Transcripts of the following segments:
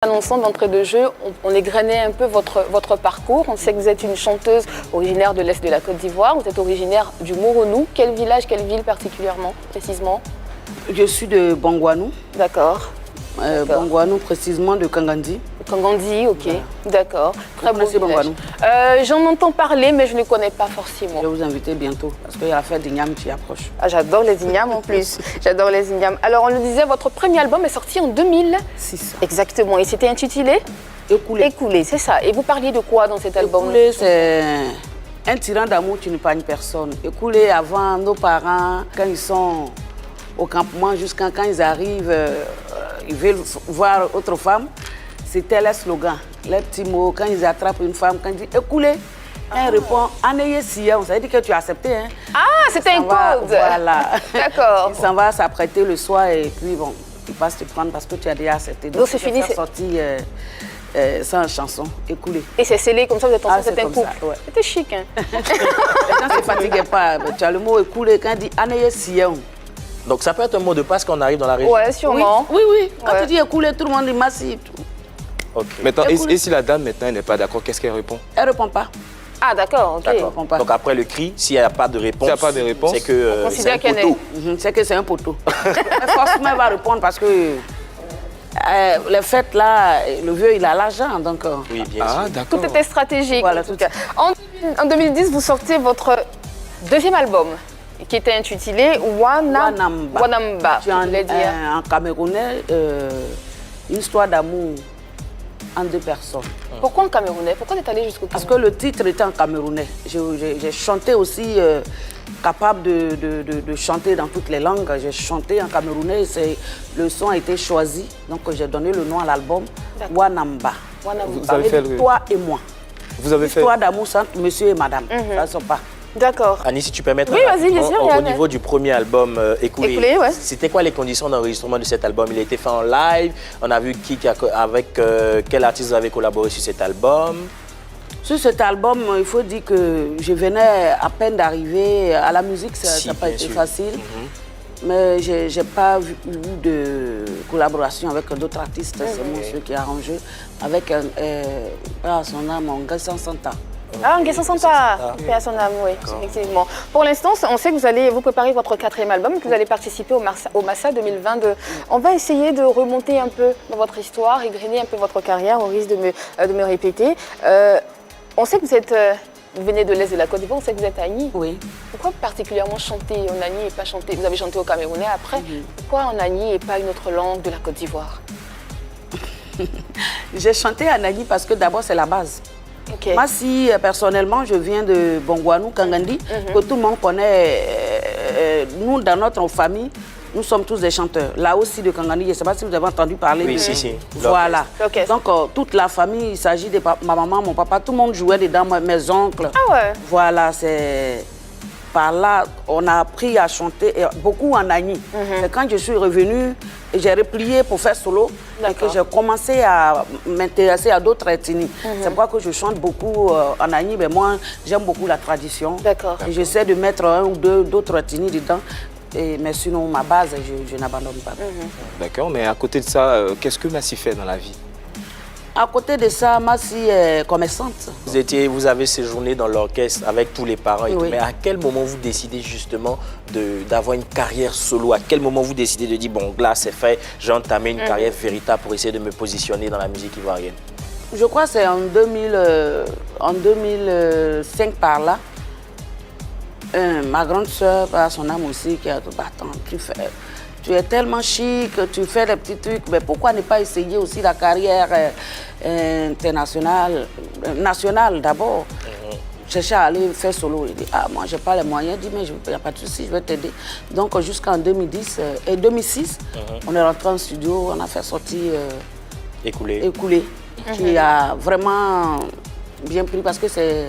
Annonçant d'entrée de jeu, on égrenait un peu votre parcours. On sait que vous êtes une chanteuse originaire de l'Est de la Côte d'Ivoire. Vous êtes originaire du Moronou. Quel village, quelle ville particulièrement, précisément? Je suis de Bongouanou. D'accord. Bongouanou, précisément de Kangandi. Kangandi, ok. Voilà. D'accord. Très beau village. J'en entends parler, mais je ne connais pas forcément. Je vais vous inviter bientôt, parce qu'il y a la fête d'Ignam qui approche. Ah, j'adore les Ignames en plus. J'adore les Ignames. Alors, on le disait, votre premier album est sorti en 2006. Exactement. Et c'était intitulé Écoulé. Écoulé, c'est ça. Et vous parliez de quoi dans cet album? Écoulé, c'est un tyran d'amour qui ne n'épargne personne. Écoulé, avant, nos parents, quand ils sont au campement, jusqu'à quand ils arrivent, ils veulent voir autre femme, c'était leur slogan. Les petits mots, quand ils attrapent une femme, quand ils disent écoulé, elle répond en ayez sillon. Ça veut dire que tu as accepté. Hein? Ah, c'était un code. Voilà. D'accord. Il s'en va s'apprêter le soir et puis bon, il passe te prendre parce que tu as déjà accepté. Donc c'est fini. C'est sorti sans chanson, écoulé. Et c'est scellé comme ça, vous êtes ensemble, c'est un couple. Ouais. C'était chic, hein? Les gens ne se fatiguaient pas. Tu as le mot écoulé quand il dit en ayez sillon. Donc ça peut être un mot de passe quand on arrive dans la région. Ouais, sûrement. Oui, oui, oui. Quand tu dis écoulé, tout le monde dit merci. Okay. Maintenant, et si la dame maintenant n'est pas d'accord, qu'est-ce qu'elle répond? Elle ne répond pas. Ah d'accord, ok. Elle répond pas. Donc après le cri, s'il n'y a pas de réponse, c'est que c'est un poteau. C'est que c'est un poteau. Forcément, elle va répondre parce que les fêtes là, le vieux il a l'argent, donc. Oui, bien sûr. Tout était stratégique. Voilà, en tout cas. En 2010, vous sortez votre deuxième album, qui était intitulé Wanamba. Wanamba. Tu en camerounais, une histoire d'amour en deux personnes. Pourquoi en camerounais? Pourquoi vous êtes allé jusqu'au Cameroun? Parce que le titre était en camerounais. J'ai chanté aussi, capable de chanter dans toutes les langues. J'ai chanté en camerounais, le son a été choisi. Donc j'ai donné le nom à l'album, Wanamba. Vous avez fait Toi et moi. Vous avez fait histoire d'amour entre monsieur et madame. Ça ne sort pas. D'accord. Annie, si tu peux mettre au niveau du premier album Écoulé, ouais. C'était quoi les conditions d'enregistrement de cet album? Il a été fait en live. On a vu avec quel artiste vous avez collaboré sur cet album? Sur cet album, il faut dire que je venais à peine d'arriver à la musique, ça n'a pas été facile. Mais je n'ai pas eu de collaboration avec d'autres artistes, c'est moi ceux qui arrangent, avec son âme, Nguessan Santa. Ah, Nguessan Santa, fait à son âme, oui, effectivement. Pour l'instant, on sait que vous allez vous préparer votre quatrième album, que vous allez participer au Massa 2022. On va essayer de remonter un peu dans votre histoire, égrener un peu votre carrière, au risque de me répéter. On sait que vous venez de l'Est de la Côte d'Ivoire, on sait que vous êtes à Agni. Oui. Pourquoi particulièrement chanter en Agni et pas chanter? Vous avez chanté au Camerounais après. Pourquoi en Agni et pas une autre langue de la Côte d'Ivoire? J'ai chanté en Agni parce que d'abord c'est la base. Okay. Moi, si personnellement, je viens de Bongouanou, Kangandi, que tout le monde connaît, nous, dans notre famille, nous sommes tous des chanteurs. Là aussi de Kangandi, je ne sais pas si vous avez entendu parler. Oui, si. Voilà. Donc, toute la famille, il s'agit de ma maman, mon papa, tout le monde jouait dedans, mes oncles. Ah ouais. Voilà, c'est... Par là, on a appris à chanter, beaucoup en Agni. Et quand je suis revenue, j'ai replié pour faire solo, et que j'ai commencé à m'intéresser à d'autres ethnies. C'est pourquoi que je chante beaucoup en Agni, mais moi, j'aime beaucoup la tradition. Et j'essaie de mettre un ou deux d'autres ethnies dedans. Mais sinon, ma base, je n'abandonne pas. D'accord, mais à côté de ça, qu'est-ce que Massi fait dans la vie? À côté de ça, Massi est commerçante. Vous avez séjourné dans l'orchestre avec tous les parents, et oui. tout, mais à quel moment vous décidez justement d'avoir une carrière solo? À quel moment vous décidez de dire, bon, là c'est fait, j'ai entamé une carrière véritable pour essayer de me positionner dans la musique ivoirienne? Je crois que c'est en 2005 par là. Ma grande soeur, par son âme aussi, qui a tout battant. Tu es tellement chic, tu fais des petits trucs, mais pourquoi ne pas essayer aussi la carrière internationale, nationale d'abord? Chercher à aller faire solo. Il dit, ah, moi, je n'ai pas les moyens. Il dit, mais il n'y a pas de souci, je vais t'aider. Donc, jusqu'en 2010 et 2006, on est rentré en studio, on a fait sortir Écoulé, qui a vraiment bien pris parce que c'est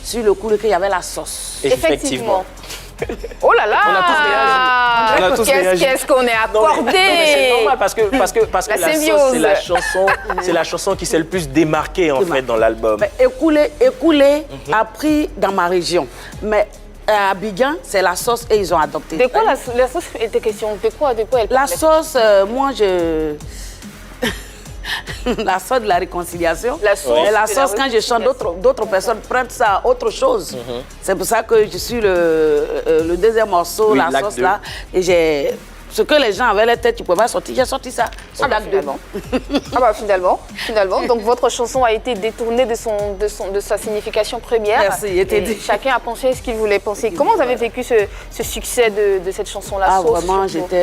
sur le coup qu'il y avait la sauce. Effectivement. Oh là là! On a tous réagi. Qu'est-ce qu'on est accordé? C'est normal parce que la sauce, c'est la chanson qui s'est le plus démarquée en fait dans l'album. Écoulé a pris dans ma région. Mais à Abidjan, c'est la sauce et ils ont adopté. De quoi la sauce était question? De quoi elle parlait? La sauce, moi la sauce de la réconciliation. La sauce, et la c'est la sauce, quand je chante, d'autres personnes prennent ça à autre chose. C'est pour ça que je suis le deuxième morceau, Oui, la l'acte sauce 2. là. Et j'ai... Ce que les gens avaient la tête, tu ne pouvais pas sortir, j'ai sorti ça. Ah bah, finalement. Finalement. Donc votre chanson a été détournée de sa signification première. Merci, il était Et dit. chacun a pensé ce qu'il voulait penser. Comment vous avez vécu ce succès de cette chanson-là? Ah, Sauce, vraiment, surtout.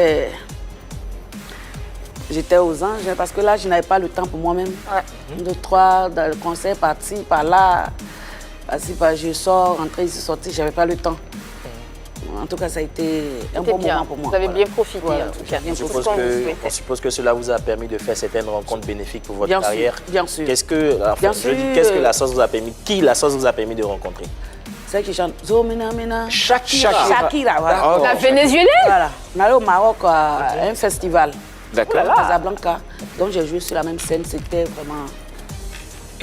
j'étais aux anges parce que là, je n'avais pas le temps pour moi-même. Ouais. 2, 3, dans le concert, par-ci, par-là. Par-ci, par je sors, rentrer ici, sortir, je n'avais pas le temps. En tout cas, ça a été un C'était bon bien. moment pour moi. Vous avez Voilà. bien profité, Voilà, en tout cas. j'ai bien On profité. Comme vous souhaitez. on suppose que cela vous a permis de faire certaines rencontres bénéfiques pour votre Bien sûr, carrière. bien sûr. Qu'est-ce que, enfin, Bien je dis, sûr. qu'est-ce que la sauce vous a permis? Qui la sauce vous a permis de rencontrer? Celle qui chante Zomina Mina. Shakira. Shakira, voilà. La vénézuélienne? Voilà. On allait au Maroc à un festival. D'accord. À Casablanca. Donc j'ai joué sur la même scène, c'était vraiment...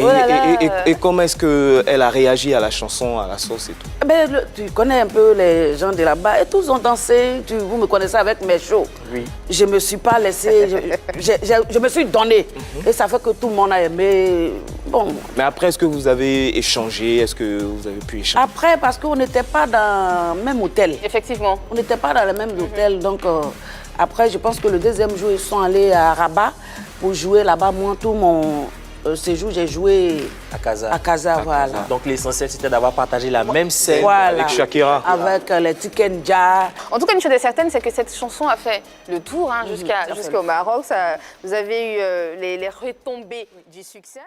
Et, Oh là là. et comment est-ce qu'elle a réagi à la chanson, à la sauce et tout? Ben, tu connais un peu les gens de là-bas et tous ont dansé. Vous me connaissez avec mes shows. Oui. Je ne me suis pas laissée, je me suis donnée. Et ça fait que tout le monde a aimé. Bon. Mais après, est-ce que vous avez échangé? Est-ce que vous avez pu échanger? Après, parce qu'on n'était pas dans le même hôtel. Effectivement. On n'était pas dans le même hôtel. Donc, après, je pense que le deuxième jour, ils sont allés à Rabat pour jouer là-bas. Moi, tout mon séjour, j'ai joué À Casa. à Casa, voilà. Donc l'essentiel, c'était d'avoir partagé la même scène. Voilà. Avec Shakira. Avec les Tikenja. En tout cas, une chose est certaine, c'est que cette chanson a fait le tour jusqu'au Maroc. Vous avez eu les retombées du succès.